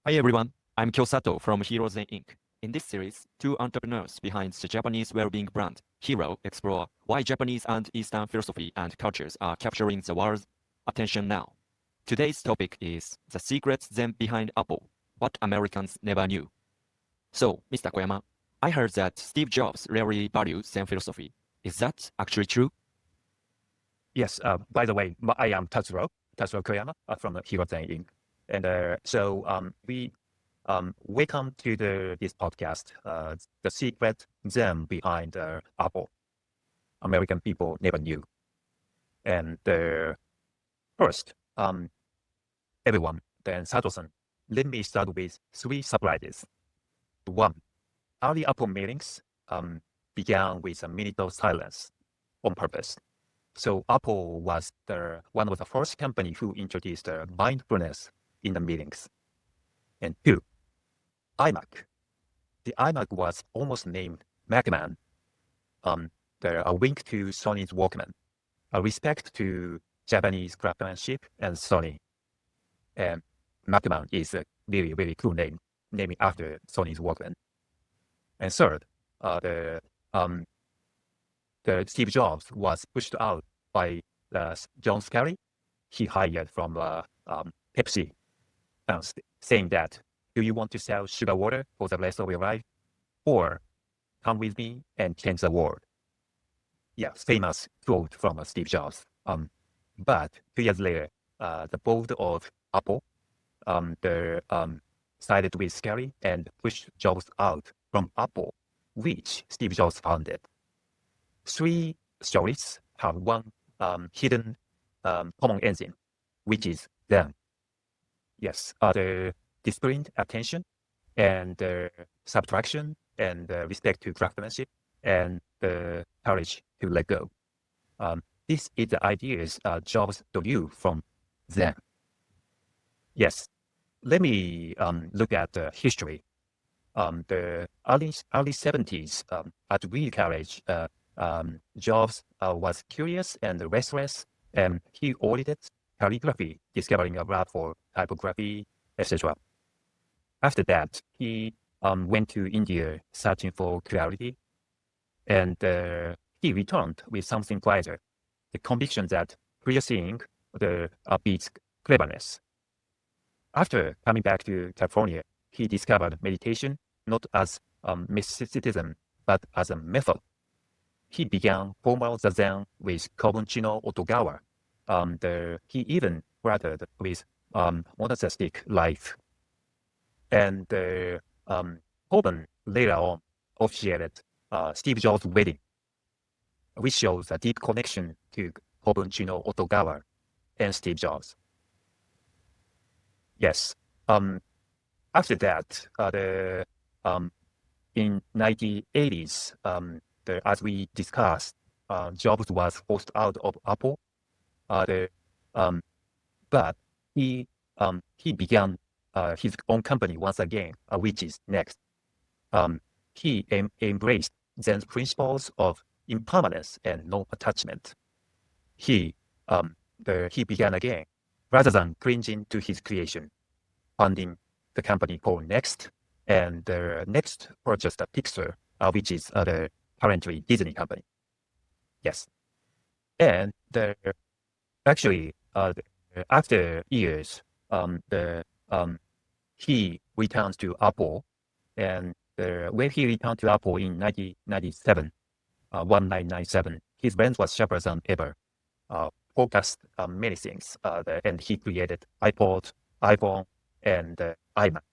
Hi everyone, I'm Kyo Sato from Hero Zen Inc. In this series, two entrepreneurs behind the Japanese well-being brand, Hero, explore why Japanese and Eastern philosophy and cultures are capturing the world's attention now. Today's topic is the secret Zen behind Apple, what Americans never knew. So, Mr. Koyama, I heard that Steve Jobs really valued Zen philosophy. Is that actually true? Yes. By the way, I am Tatsuro Koyama from Hero Zen Inc. And we welcome to this podcast, the secret gem behind Apple. American people never knew. And first, everyone, then Sato-san, let me start with three surprises. One, early Apple meetings began with a minute of silence on purpose. So Apple was one of the first company who introduced mindfulness in the meetings. And two, iMac. The iMac was almost named Macman, a wink to Sony's Walkman, a respect to Japanese craftsmanship and Sony. And Macman is a really, really cool name, named after Sony's Walkman. And third, the Steve Jobs was pushed out by John Scully. He hired from Pepsi, saying that, do you want to sell sugar water for the rest of your life? Or come with me and change the world? Yeah, famous quote from Steve Jobs. But 2 years later, the board of Apple sided with Scully and pushed Jobs out from Apple, which Steve Jobs founded. Three stories have one hidden common engine, which is them. Yes, the disciplined attention and subtraction and respect to craftsmanship and the courage to let go. This is the ideas Jobs drew from them. Yes, let me look at the history. The early 70s at Reed College, Jobs was curious and restless, and he audited calligraphy, discovering a lab for typography, etc. After that, he went to India searching for clarity, and he returned with something quieter, the conviction that clear seeing beats cleverness. After coming back to California, he discovered meditation not as mysticism, but as a method. He began formal zazen with Kobunchi Otogawa. He even flirted with monastic life. And Coben later on officiated Steve Jobs' wedding, which shows a deep connection to Kobunchi Otogawa and Steve Jobs. Yes. After that, in 1980s, as we discussed, Jobs was forced out of Apple. But he began his own company once again, which is Next. He embraced Zen's principles of impermanence and non-attachment. He began again, rather than clinging to his creation, funding the company called Next, and Next purchased a Pixar, which is the currently Disney company. Yes, and actually after years, he returned to Apple, and when he returned to Apple in 1997, his brand was sharper than ever, focused on many things, and he created iPod, iPhone, and iMac.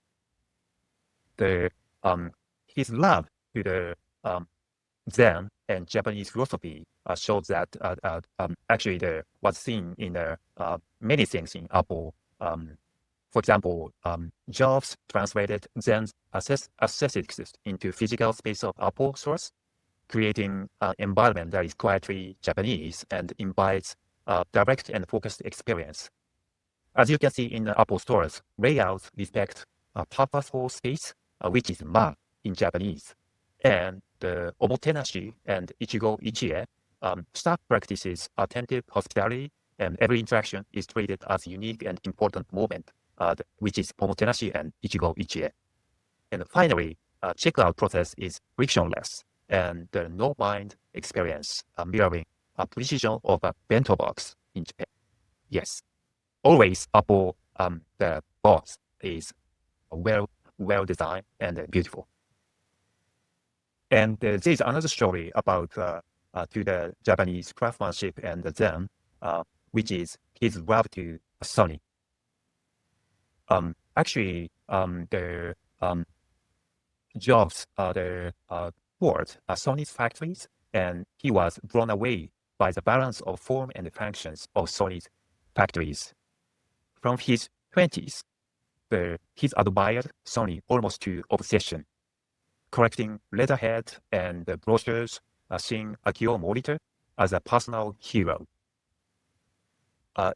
His love to the Zen and Japanese philosophy shows that actually was seen in many things in Apple. For example, Jobs translated Zen's aesthetics into physical space of Apple stores, creating an environment that is quietly Japanese and invites a direct and focused experience. As you can see in the Apple stores, layouts respect a purposeful space, which is ma in Japanese. And the omotenashi and ichigo ichie, staff practices attentive hospitality, and every interaction is treated as a unique and important moment which is Pomotenashi and Ichigo Ichie. And finally, checkout process is frictionless and no mind experience, mirroring a precision of a bento box in Japan. Yes, always Apple, the box is well designed and beautiful. And there is another story about to the Japanese craftsmanship and Zen, which is his love to Sony. Actually, the jobs towards Sony's factories, and he was blown away by the balance of form and functions of Sony's factories. From his 20s, he's admired Sony almost to obsession, collecting letterhead and brochures, seeing Akio Morita as a personal hero.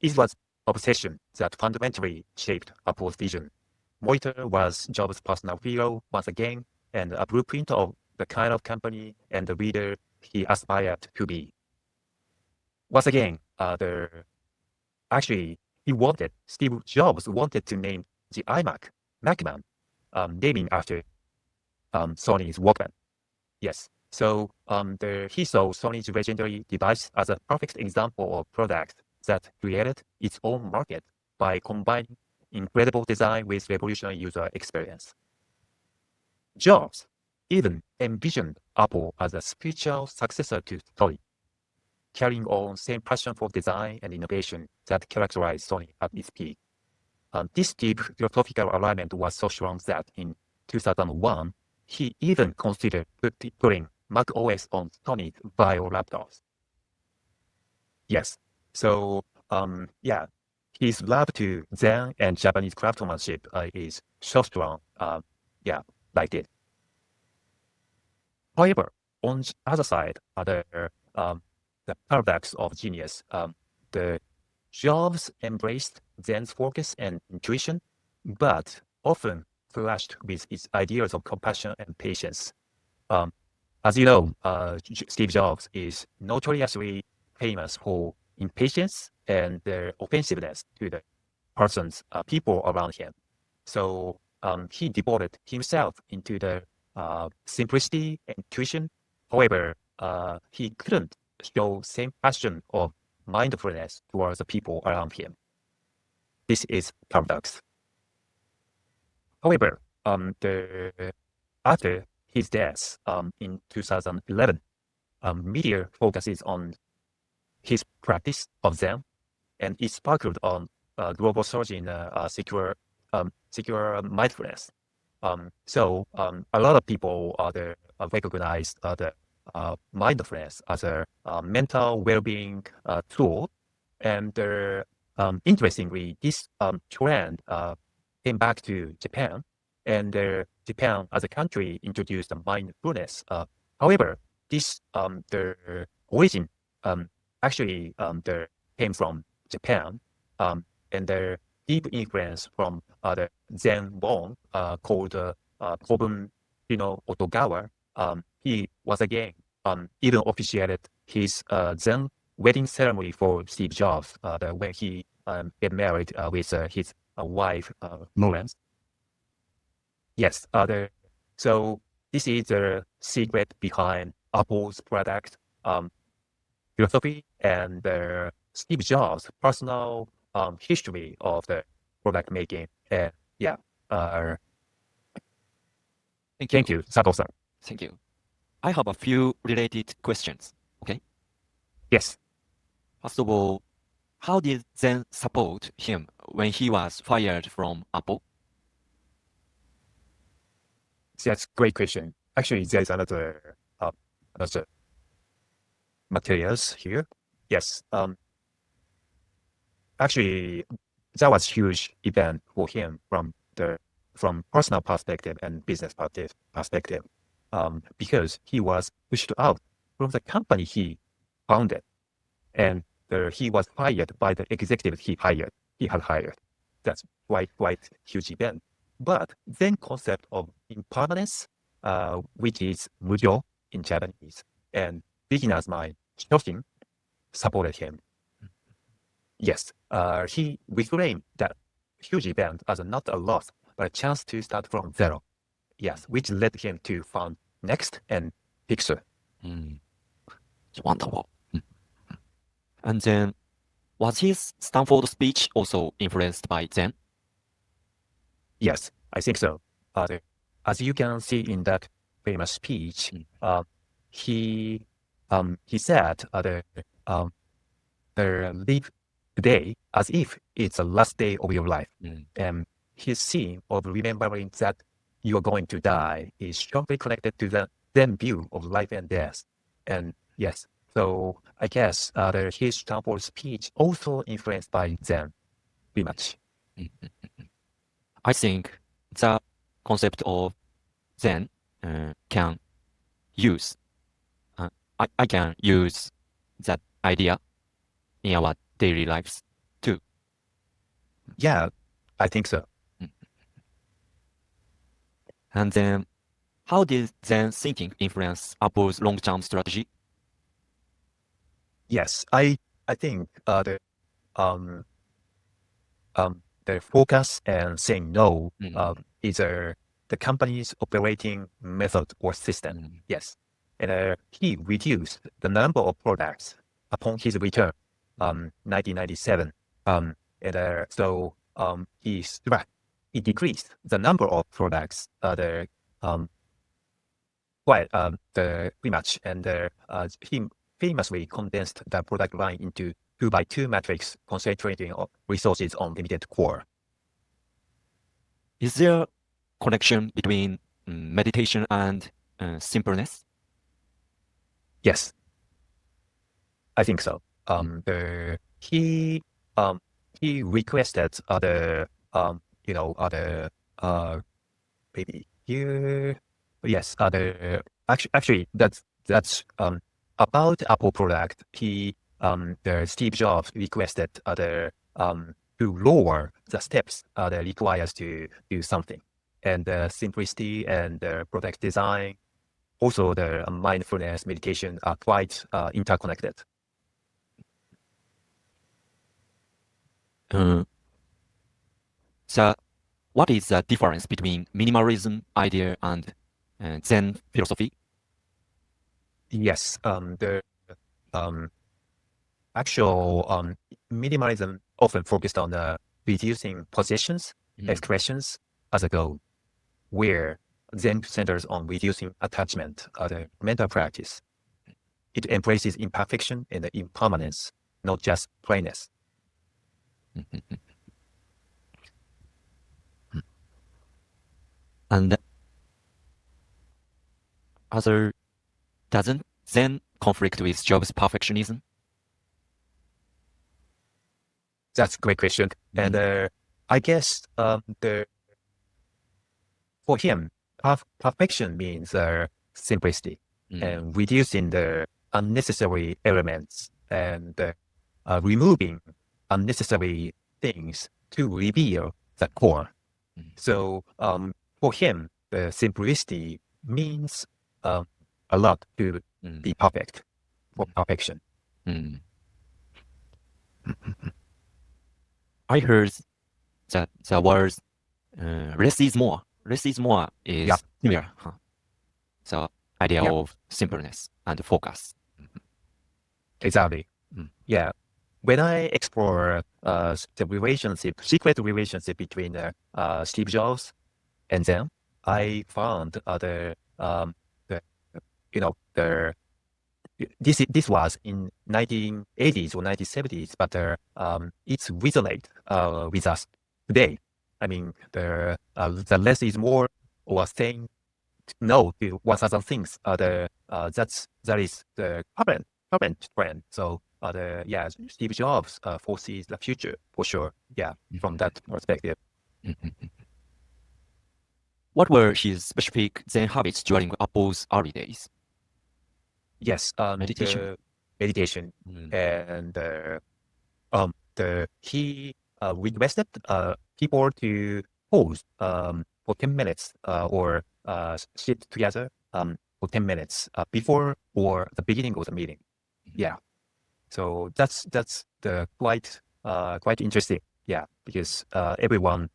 It was obsession that fundamentally shaped Apple's vision. Morita was Jobs' personal hero once again, and a blueprint of the kind of company and the leader he aspired to be. Once again, Steve Jobs wanted to name the iMac, Macman, naming after Sony's Walkman. Yes, so he saw Sony's legendary device as a perfect example of product that created its own market by combining incredible design with revolutionary user experience. Jobs even envisioned Apple as a spiritual successor to Sony, carrying on same passion for design and innovation that characterized Sony at its peak. This deep philosophical alignment was so strong that in 2001, he even considered putting Mac OS on Sony's Bio laptops. Yes, so his love to Zen and Japanese craftsmanship is so strong. Like it. However, on the other side, the paradox of genius. The Jobs embraced Zen's focus and intuition, but often clashed with its ideas of compassion and patience. As you know, Steve Jobs is notoriously famous for impatience and their offensiveness to the people around him. So he devoted himself into the simplicity and intuition. However, he couldn't show same passion of mindfulness towards the people around him. This is paradox. However, after his death in 2011, media focuses on his practice of Zen, and it sparkled on global surge in secure mindfulness. So a lot of people recognize the mindfulness as a mental well-being tool, and interestingly, this trend came back to Japan, and Japan as a country introduced mindfulness. However, this the origin actually came from Japan, and the deep influence from the Zen monk called Kobun Otogawa. He was again even officiated his Zen wedding ceremony for Steve Jobs when he get married with his wife Lawrence. Yes, so this is the secret behind Apple's product philosophy and Steve Jobs' personal history of the product making. Thank you, Sato-san. Thank you. I have a few related questions. Okay. Yes. First of all, how did Zen support him when he was fired from Apple? That's a great question. Actually, there's another materials here. Yes. Actually, that was huge event for him from personal perspective and business perspective, because he was pushed out from the company he founded, and he was fired by the executive he had hired. That's quite huge event. But then concept of impermanence, which is mujo in Japanese, and beginner's mind, Shoshin, supported him. Yes, he reclaimed that huge event as not a loss, but a chance to start from zero. Yes, which led him to found Next and Pixar. It's wonderful. And then, was his Stanford speech also influenced by Zen? Yes, I think so. As you can see in that famous speech, he said live today as if it's the last day of your life. And his theme of remembering that you are going to die is strongly connected to the Zen view of life and death. And yes, so I guess his Stanford speech also influenced by Zen pretty much. I think the concept of Zen can use. I can use that idea in our daily lives too. Yeah, I think so. And then, how did Zen thinking influence Apple's long-term strategy? Yes, I think the focus and saying no is the company's operating method or system. Yes, and he reduced the number of products upon his return, 1997, and so he decreased the number of products. Pretty much, and he famously condensed the product line into 2x2 matrix, concentrating resources on limited core. Is there connection between meditation and simpleness? Yes, I think so. He requested maybe here. Yes, actually that's about Apple product. The Steve Jobs requested to lower the steps that requires to do something, and simplicity and product design, also the mindfulness meditation are quite interconnected. What is the difference between minimalism idea and Zen philosophy? Yes, the actual minimalism often focused on reducing possessions, expressions as a goal, where Zen centers on reducing attachment, the mental practice. It embraces imperfection and impermanence, not just plainness. And doesn't Zen conflict with Jobs' perfectionism? That's a great question. And I guess for him, perfection means simplicity and reducing the unnecessary elements and removing unnecessary things to reveal the core. So for him, the simplicity means a lot to be perfect, for perfection. I heard that the words less is more. Less is more is similar. The idea of simpleness and focus. Exactly. Yeah. When I explore the secret relationship between Steve Jobs and them, I found this was in 1980s or 1970s, but it's resonate with us today. I mean, the less is more, or saying no to 1,000 things. That is the current trend. So Steve Jobs foresees the future for sure. Yeah, from that perspective. What were his specific Zen habits during Apple's early days? Yes, Meditation. Meditation, and he requested people to pause for 10 minutes or sit together for 10 minutes before or the beginning of the meeting. Yeah, so that's the quite interesting. Yeah, because everyone,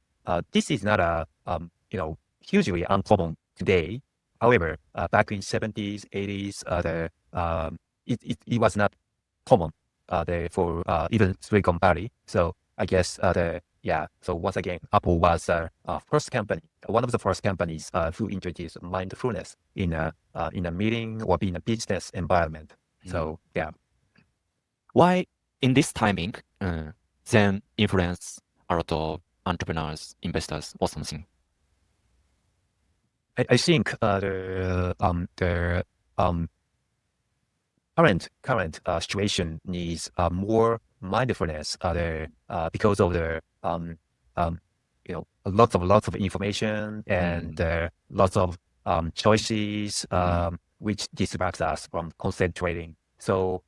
this is not a hugely uncommon today. However, back in 70s, 80s, it was not common for even Silicon Valley. So I guess so once again, Apple was first company, one of the first companies who introduced mindfulness in a meeting or in a business environment. So yeah. Why in this timing, Zen influence a lot of entrepreneurs, investors, or something? I think the current situation needs more mindfulness because of the lots of information and lots of choices which distracts us from concentrating. So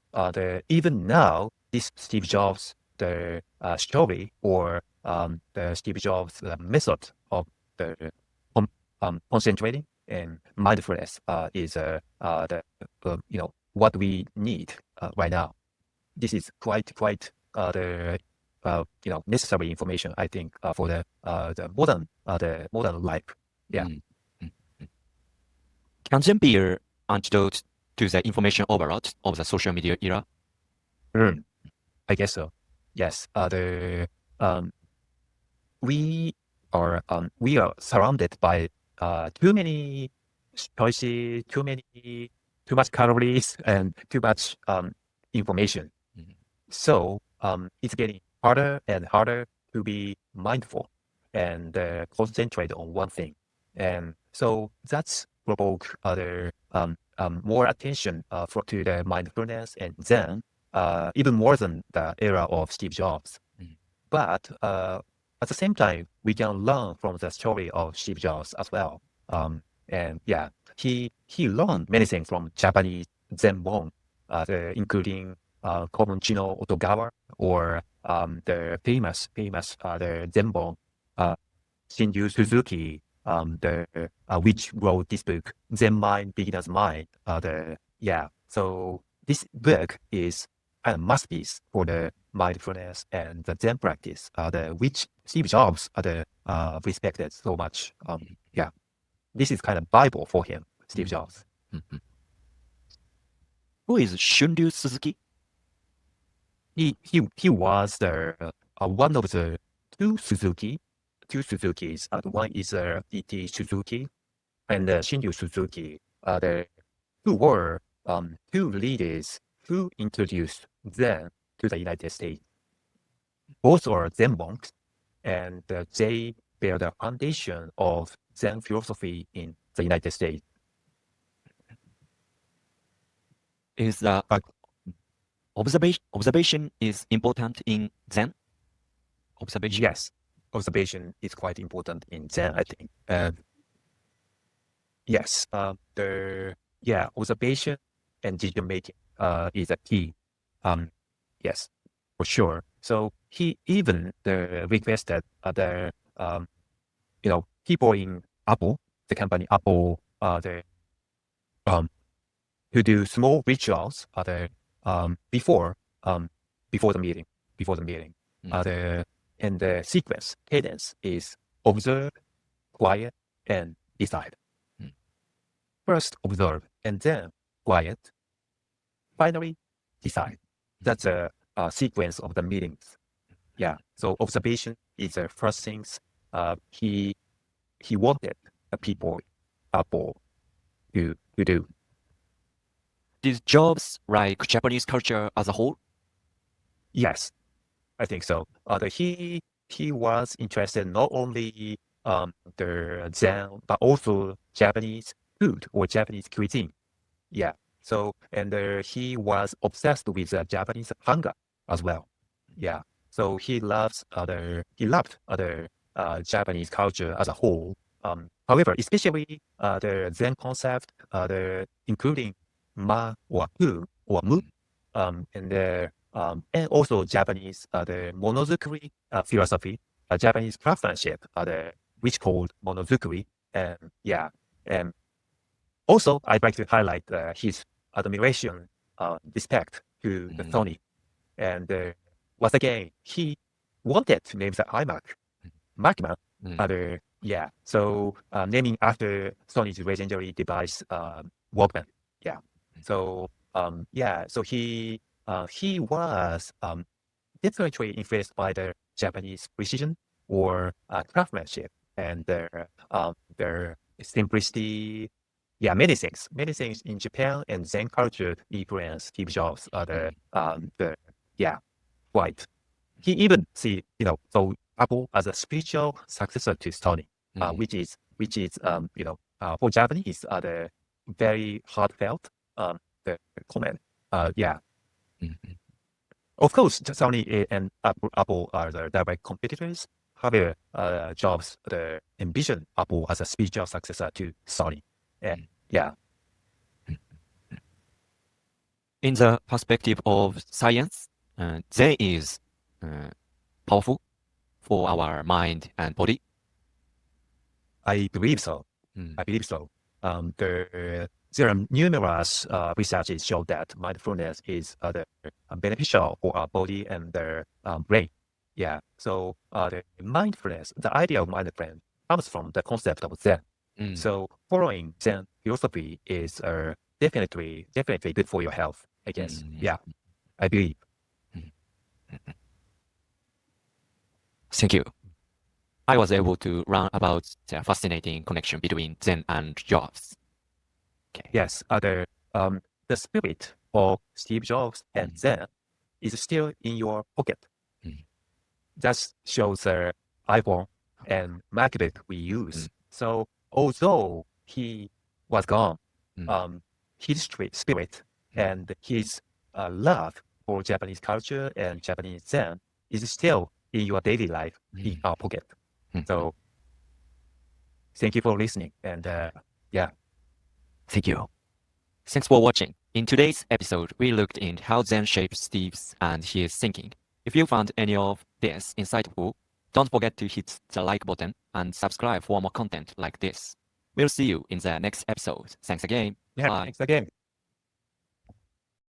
even now, this Steve Jobs the story or the Steve Jobs method of the concentrating and mindfulness is what we need right now. This is quite the necessary information, I think, for the modern life. Yeah. Can Zen be an antidote to the information overload of the social media era? I guess so. Yes. We are surrounded by too many choices, too much calories, and too much information. So it's getting harder and harder to be mindful and concentrate on one thing. And so that's provoke other more attention to the mindfulness and Zen, even more than the era of Steve Jobs. But at the same time, we can learn from the story of Steve Jobs as well. And yeah, he learned many things from Japanese Zen monk, including Komonchino Otogawa or the famous the Zen monk Shinju Suzuki, which wrote this book, Zen Mind, Beginner's Mind. So this book is kind of masterpiece for the mindfulness and the Zen practice, which Steve Jobs respected so much. This is kind of Bible for him, Steve Jobs. Who is Shunryu Suzuki? He was the one of the two Suzukis. One is E.T. Suzuki and Shinju Suzuki. Who were two leaders who introduced Zen to the United States. Both are Zen monks, and they bear the foundation of Zen philosophy in the United States. Is the observation is important in Zen? Observation? Yes, observation is quite important in Zen, I think. Yes, observation and decision making is a key. Yes, for sure. So he even requested the people in Apple, the company Apple, who do small rituals before the meeting. And the sequence cadence is observe, quiet, and decide. First observe and then quiet. Finally decide. That's a sequence of the meetings. Yeah. So observation is the first things he wanted people Apple to do. Did Jobs like Japanese culture as a whole? Yes, I think so. He was interested not only the Zen but also Japanese food or Japanese cuisine. Yeah. So and he was obsessed with Japanese manga as well. Yeah. So he loved other Japanese culture as a whole. However, especially the Zen concept, including ma or hu or mu, and also Japanese the monozukuri philosophy, Japanese craftsmanship, which called monozukuri, and and also I'd like to highlight his admiration, respect to Tony, and once again he wanted to name the iMac Macma. Mm. So naming after Sony's legendary device, Walkman. Yeah. So so he was definitely influenced by the Japanese precision or craftsmanship and their simplicity. Yeah, many things in Japan and Zen culture influence Steve Jobs. Quite. He even see so Apple as a spiritual successor to Sony, which is for Japanese the very heartfelt the comment. Yeah, of course, Sony and Apple are the direct competitors. However, Jobs envision Apple as a spiritual successor to Sony. And yeah, In the perspective of science, Zen is powerful for our mind and body. I believe so. I believe so. There are numerous researches show that mindfulness is beneficial for our body and the brain. Yeah. So the mindfulness, the idea of mindfulness comes from the concept of Zen. So following Zen philosophy is definitely good for your health, I guess. Yeah, I believe. Thank you. I was able to learn about the fascinating connection between Zen and Jobs. Okay. Yes, the spirit of Steve Jobs and Zen is still in your pocket. That shows the iPhone and MacBook we use. So although he was gone, his spirit and his love for Japanese culture and Japanese Zen is still in your daily life in our pocket. So thank you for listening. And Thank you. Thanks for watching. In today's episode, we looked into how Zen shaped Steve's and his thinking. If you found any of this insightful, don't forget to hit the like button and subscribe for more content like this. We'll see you in the next episode. Thanks again. yeah, Bye. thanks again.